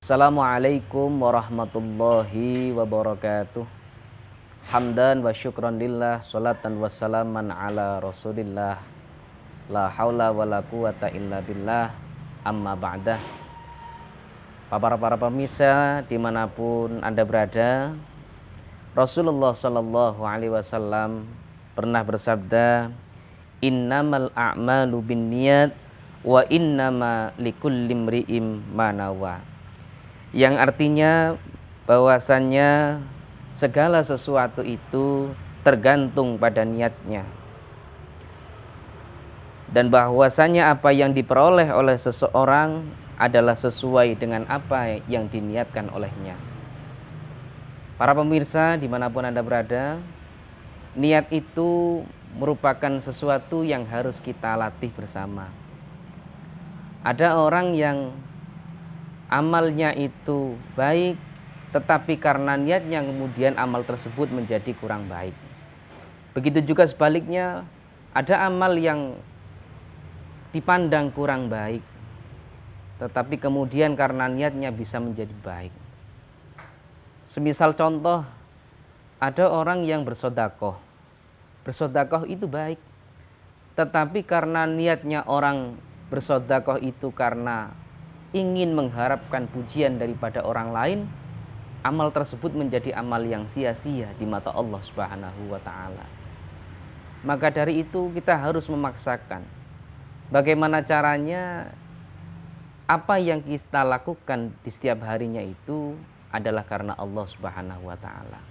Assalamualaikum warahmatullahi wabarakatuh. Hamdan wa syukran lillah, salatan wassalaman ala rasulillah. La haula wa la quwata illa billah, amma ba'dah. Para pemirsa dimanapun Anda berada, Rasulullah Sallallahu Alaihi Wasallam pernah bersabda, innamal a'malu binniyat wa innama likulli imri'im ma nawa. Yang artinya bahwasannya segala sesuatu itu tergantung pada niatnya, dan bahwasannya apa yang diperoleh oleh seseorang adalah sesuai dengan apa yang diniatkan olehnya. Para pemirsa dimanapun Anda berada, niat itu merupakan sesuatu yang harus kita latih bersama. Ada orang yang amalnya itu baik, tetapi karena niatnya kemudian amal tersebut menjadi kurang baik. Begitu juga sebaliknya, ada amal yang dipandang kurang baik, tetapi kemudian karena niatnya bisa menjadi baik. Semisal contoh, ada orang yang bersedekah. Bersedekah itu baik, tetapi karena niatnya orang bersedekah itu karena ingin mengharapkan pujian daripada orang lain, amal tersebut menjadi amal yang sia-sia di mata Allah Subhanahu wa Ta'ala. Maka dari itu kita harus memaksakan. Bagaimana caranya? Apa yang kita lakukan di setiap harinya itu adalah karena Allah Subhanahu wa Ta'ala.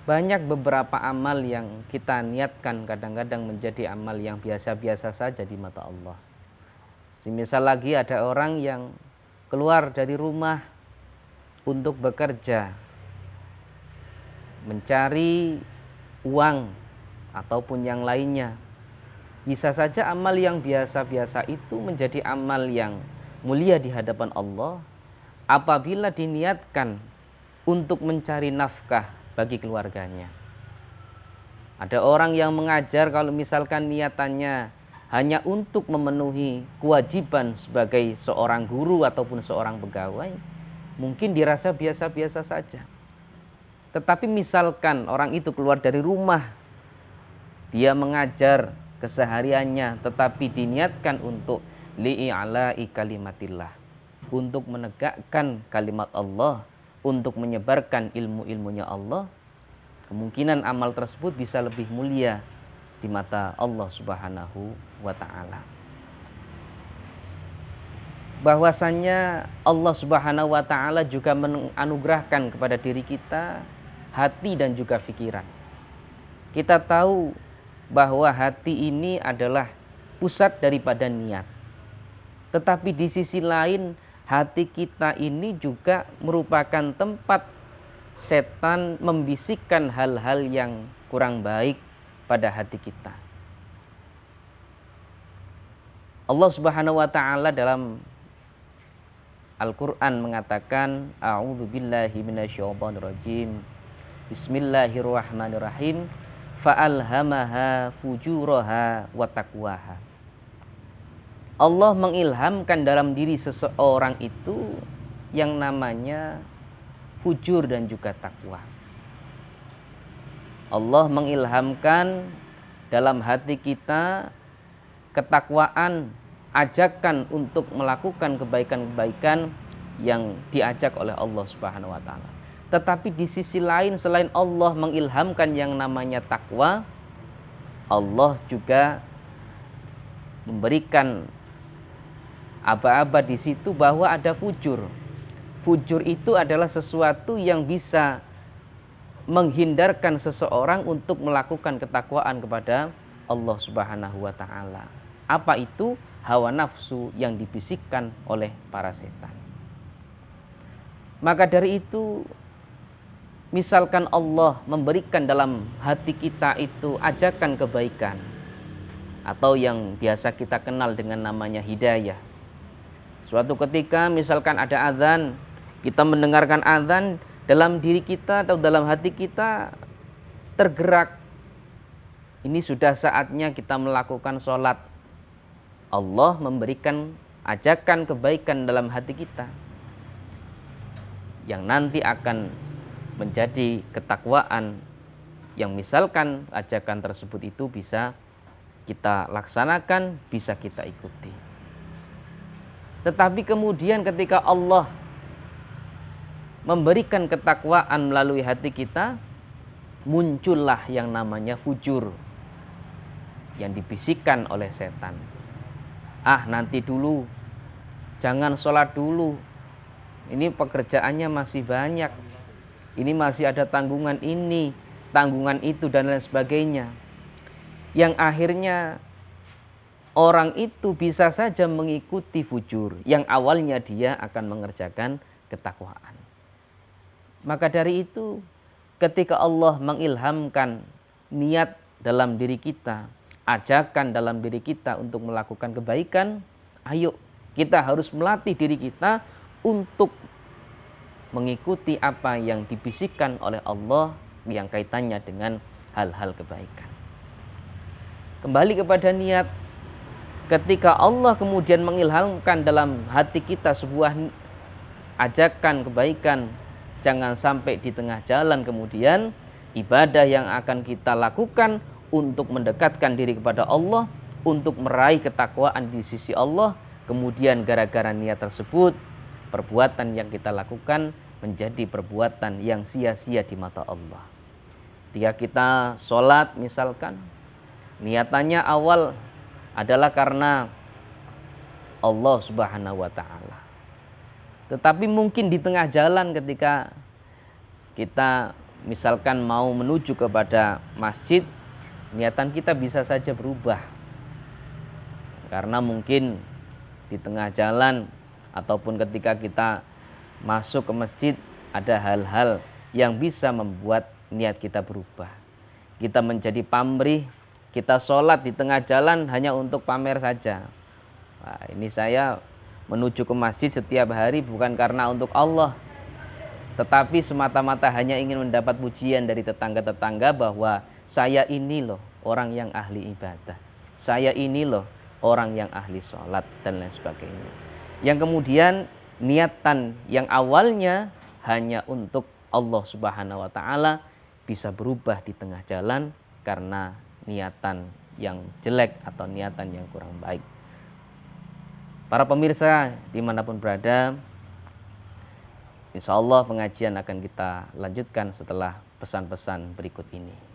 Banyak beberapa amal yang kita niatkan kadang-kadang menjadi amal yang biasa-biasa saja di mata Allah. Semisal lagi ada orang yang keluar dari rumah untuk bekerja, mencari uang ataupun yang lainnya. Bisa saja amal yang biasa-biasa itu menjadi amal yang mulia di hadapan Allah apabila diniatkan untuk mencari nafkah bagi keluarganya. Ada orang yang mengajar, kalau misalkan niatannya hanya untuk memenuhi kewajiban sebagai seorang guru ataupun seorang pegawai, mungkin dirasa biasa-biasa saja. Tetapi misalkan orang itu keluar dari rumah, dia mengajar kesehariannya, tetapi diniatkan untuk li'a'la'i kalimatillah, untuk menegakkan kalimat Allah, untuk menyebarkan ilmu-ilmunya Allah, kemungkinan amal tersebut bisa lebih mulia di mata Allah Subhanahu wa Ta'ala. Bahwasannya Allah Subhanahu wa Ta'ala juga menganugerahkan kepada diri kita hati dan juga pikiran. Kita tahu bahwa hati ini adalah pusat daripada niat. Tetapi di sisi lain, hati kita ini juga merupakan tempat setan membisikkan hal-hal yang kurang baik pada hati kita. Allah Subhanahu wa Ta'ala dalam Al-Quran mengatakan, a'udzubillahi minasyaitonirrajim, bismillahirrahmanirrahim, fa'alhamaha fujuraha wa taqwaha. Allah mengilhamkan dalam diri seseorang itu yang namanya fujur dan juga takwa. Allah mengilhamkan dalam hati kita ketakwaan, ajakan untuk melakukan kebaikan-kebaikan yang diajak oleh Allah Subhanahu wa Ta'ala. Tetapi di sisi lain, selain Allah mengilhamkan yang namanya takwa, Allah juga memberikan aba-aba di situ bahwa ada fujur. Fujur itu adalah sesuatu yang bisa menghindarkan seseorang untuk melakukan ketakwaan kepada Allah Subhanahu wa Ta'ala. Apa itu? Hawa nafsu yang dibisikkan oleh para setan. Maka dari itu, misalkan Allah memberikan dalam hati kita itu ajakan kebaikan, atau yang biasa kita kenal dengan namanya hidayah. Suatu ketika misalkan ada azan, kita mendengarkan azan, dalam diri kita atau dalam hati kita tergerak, ini sudah saatnya kita melakukan sholat. Allah memberikan ajakan kebaikan dalam hati kita. yang nanti akan menjadi ketakwaan yang misalkan ajakan tersebut itu bisa kita laksanakan, bisa kita ikuti. Tetapi kemudian ketika Allah memberikan ketakwaan melalui hati kita, muncullah yang namanya fujur yang dibisikkan oleh setan. Ah, nanti dulu, jangan sholat dulu, ini pekerjaannya masih banyak, ini masih ada tanggungan ini, tanggungan itu, dan lain sebagainya. Yang akhirnya orang itu bisa saja mengikuti fujur yang awalnya dia akan mengerjakan ketakwaan. Maka dari itu, ketika Allah mengilhamkan niat dalam diri kita, ajakan dalam diri kita untuk melakukan kebaikan, ayo kita harus melatih diri kita untuk mengikuti apa yang dibisikkan oleh Allah yang kaitannya dengan hal-hal kebaikan. Kembali kepada niat, ketika Allah kemudian mengilhamkan dalam hati kita sebuah ajakan kebaikan, jangan sampai di tengah jalan kemudian ibadah yang akan kita lakukan untuk mendekatkan diri kepada Allah, untuk meraih ketakwaan di sisi Allah, kemudian gara-gara niat tersebut, perbuatan yang kita lakukan menjadi perbuatan yang sia-sia di mata Allah. Ketika kita sholat misalkan, niatannya awal adalah karena Allah Subhanahu wa ta'ala. Tetapi mungkin di tengah jalan ketika kita misalkan mau menuju kepada masjid, niatan kita bisa saja berubah. Karena mungkin di tengah jalan ataupun ketika kita masuk ke masjid ada hal-hal yang bisa membuat niat kita berubah. Kita menjadi pamrih, kita sholat di tengah jalan hanya untuk pamer saja. Nah, ini saya menuju ke masjid setiap hari bukan karena untuk Allah, tetapi semata-mata hanya ingin mendapat pujian dari tetangga-tetangga bahwa saya ini loh orang yang ahli ibadah, saya ini loh orang yang ahli sholat, dan lain sebagainya. Yang kemudian niatan yang awalnya hanya untuk Allah Subhanahu wa ta'ala bisa berubah di tengah jalan karena niatan yang jelek atau niatan yang kurang baik. Para pemirsa dimanapun berada, insya Allah pengajian akan kita lanjutkan setelah pesan-pesan berikut ini.